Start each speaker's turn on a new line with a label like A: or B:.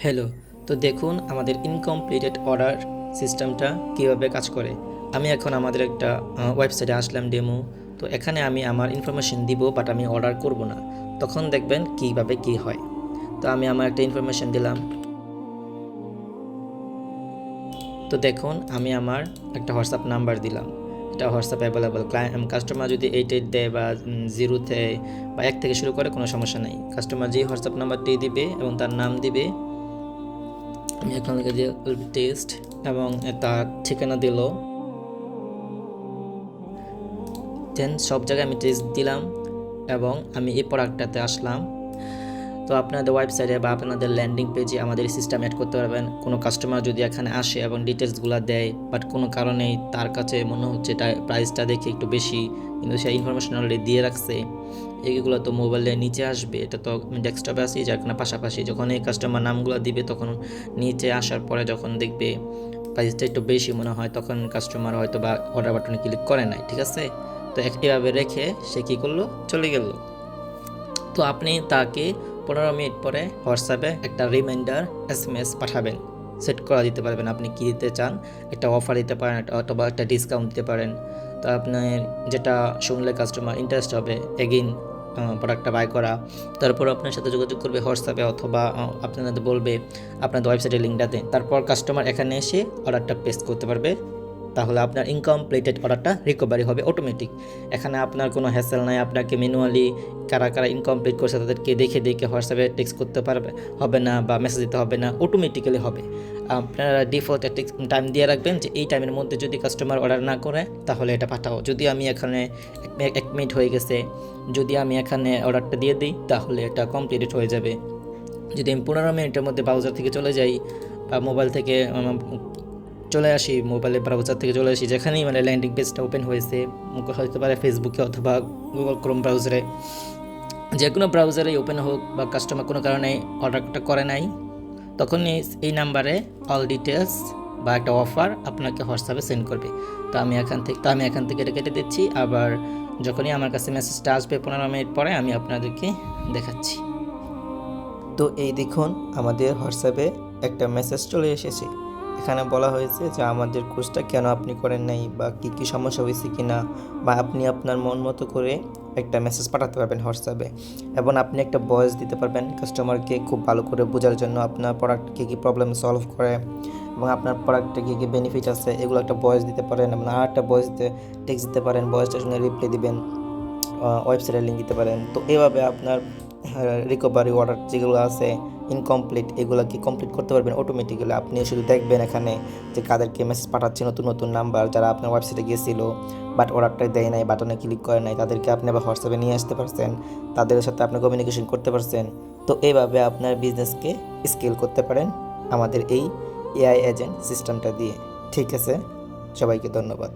A: Hello. তো দেখুন আমাদের ইনকমপ্লিটেড অর্ডার সিস্টেমটা কীভাবে কাজ করে। আমি এখন আমাদের একটা ওয়েবসাইটে আসলাম ডেমো। তো এখানে আমি আমার ইনফরমেশন দিব, বাট আমি অর্ডার করব না। তখন দেখবেন কীভাবে কী হয়। তো আমি আমার একটা ইনফরমেশন দিলাম। তো দেখুন আমি আমার একটা হোয়াটসঅ্যাপ নাম্বার দিলাম। এটা হোয়াটসঅ্যাপ অ্যাভেলেবল। কাস্টমার যদি 88 দেয় বা 0 দেয় বা 1 থেকে শুরু করে কোনো সমস্যা নেই। কাস্টমার যেই হোয়াটসঅ্যাপ নাম্বারটি দিবে এবং তার নাম দিবে, আমি এখান থেকে দিয়ে টেস্ট এবং তার ঠিকানা দিল, দেন সব জায়গায় আমি টেস্ট দিলাম এবং আমি এই প্রোডাক্টটাতে আসলাম। তো আপনাদের ওয়েবসাইটে বা আপনাদের ল্যান্ডিং পেজে আমাদের সিস্টেম অ্যাড করতে পারবেন। কোনো কাস্টমার যদি এখানে আসে এবং ডিটেলসগুলো দেয়, বাট কোনো কারণেই তার কাছে মনে হচ্ছে প্রাইসটা দেখে একটু বেশি, কিন্তু সেই ইনফরমেশন অলরেডি দিয়ে রাখছে, এইগুলো তো মোবাইলের নিচে আসবে। এটা তো ডেস্কটপে আসি, যার কারণে পাশাপাশি যখন এই কাস্টমার নামগুলো দিবে তখন নিচে আসার পরে যখন দেখবে প্রাইসটা একটু বেশি মনে হয়, তখন কাস্টমার হয়তো বা অর্ডার বাটনে ক্লিক করে নাই। ঠিক আছে, তো এভাবে রেখে সে কী করলো, চলে গেল। তো আপনি তাকে 15 মিনিট পরে হোয়াটসঅ্যাপে একটা রিমাইন্ডার SMS পাঠাবেন, সেট করা দিতে পারবেন আপনি কী দিতে চান। একটা অফার দিতে পারেন অথবা একটা ডিসকাউন্ট দিতে পারেন। তো আপনার যেটা শুনলে কাস্টমার ইন্টারেস্ট হবে এগেইন প্রোডাক্টটা বাই করা। তারপর আপনার সাথে যোগাযোগ করবে হোয়াটসঅ্যাপে অথবা আপনাদের বলবে আপনাদের ওয়েবসাইটের লিঙ্কটা দেন। তারপর কাস্টমার এখানে এসে অর্ডারটা পেস্ট করতে পারবে। তাহলে আপনার ইনকমপ্লিটেড অর্ডারটা রিকভারি হবে অটোমেটিক। এখানে আপনার কোনো হ্যাসেল নাই, আপনাকে ম্যানুয়ালি কারা কারা ইনকমপ্লিট করছে তাদেরকে দেখে দেখে হোয়াটসঅ্যাপে টেক্সট করতে হবে না বা মেসেজ দিতে হবে না, অটোমেটিক্যালি হবে। আপনারা ডিফল্ট একটা টাইম দিয়ে রাখবেন যে এই টাইমের মধ্যে যদি কাস্টমার অর্ডার না করে তাহলে এটা পাঠাও। যদি আমি এখানে 1 মিনিট হয়ে গেছে, যদি আমি এখানে অর্ডারটা দিয়ে দিই তাহলে এটা কমপ্লিটেড হয়ে যাবে। যদি আমি 15 মিনিটের মধ্যে ব্রাউজার থেকে চলে যাই বা মোবাইল থেকে চলে আসি, মোবাইলে ব্রাউজার থেকে চলে আসি, যেখানেই মানে ল্যান্ডিং পেজটা ওপেন হয়েছে, হতে পারে ফেসবুকে অথবা গুগল ক্রোম ব্রাউজারে, যে কোনো ব্রাউজারেই ওপেন হোক, বা কাস্টমার কোনো কারণে অর্ডারটা করে নাই, তখন এই নাম্বারে অল ডিটেলস বা একটা অফার আপনাকে হোয়াটসঅ্যাপে সেন্ড করবে। তো আমি এখান থেকে এটা কেটে দিচ্ছি। আবার যখনই আমার কাছে মেসেজটা আসবে 15 মিনিট পরে আমি আপনাদেরকে দেখাচ্ছি। তো এই দেখুন আমাদের হোয়াটসঅ্যাপে একটা মেসেজ চলে এসেছে। এখানে বলা হয়েছে যে আমাদের কোর্সটা কেন আপনি করেন নাই বা কী কী সমস্যা হয়েছে কি না, বা আপনি আপনার মন মতো করে একটা মেসেজ পাঠাতে পারবেন হোয়াটসঅ্যাপে, এবং আপনি একটা ভয়েস দিতে পারবেন কাস্টমারকে খুব ভালো করে বোঝার জন্য আপনার প্রোডাক্ট কী কী প্রবলেম সলভ করে এবং আপনার প্রোডাক্টে কী কী বেনিফিট আছে এগুলো একটা ভয়েস দিতে পারেন। এবং আর একটা ভয়েস দিতে টেক্সট দিতে পারেন, ভয়েসটার সঙ্গে রিপ্লাই দিবেন, ওয়েবসাইটের লিঙ্ক দিতে পারেন। তো এভাবে আপনার রিকভারি অর্ডার যেগুলো আছে ইনকমপ্লিট, এগুলোকে কমপ্লিট করতে পারবেন অটোমেটিক্যালি। আপনি শুধু দেখবেন এখানে যে কাদেরকে মেসেজ পাঠাচ্ছে, নতুন নতুন নাম্বার যারা আপনার ওয়েবসাইটে গিয়েছিল বাট অর্ডারটা দেয় নাই, বাটনে ক্লিক করে নাই, তাদেরকে আপনি আবার হোয়াটসঅ্যাপে নিয়ে আসতে পারছেন, তাদের সাথে আপনি কমিউনিকেশন করতে পারছেন। তো এইভাবে আপনার বিজনেসকে স্কেল করতে পারেন আমাদের এই AI এজেন্ট সিস্টেমটা দিয়ে। ঠিক আছে, সবাইকে ধন্যবাদ।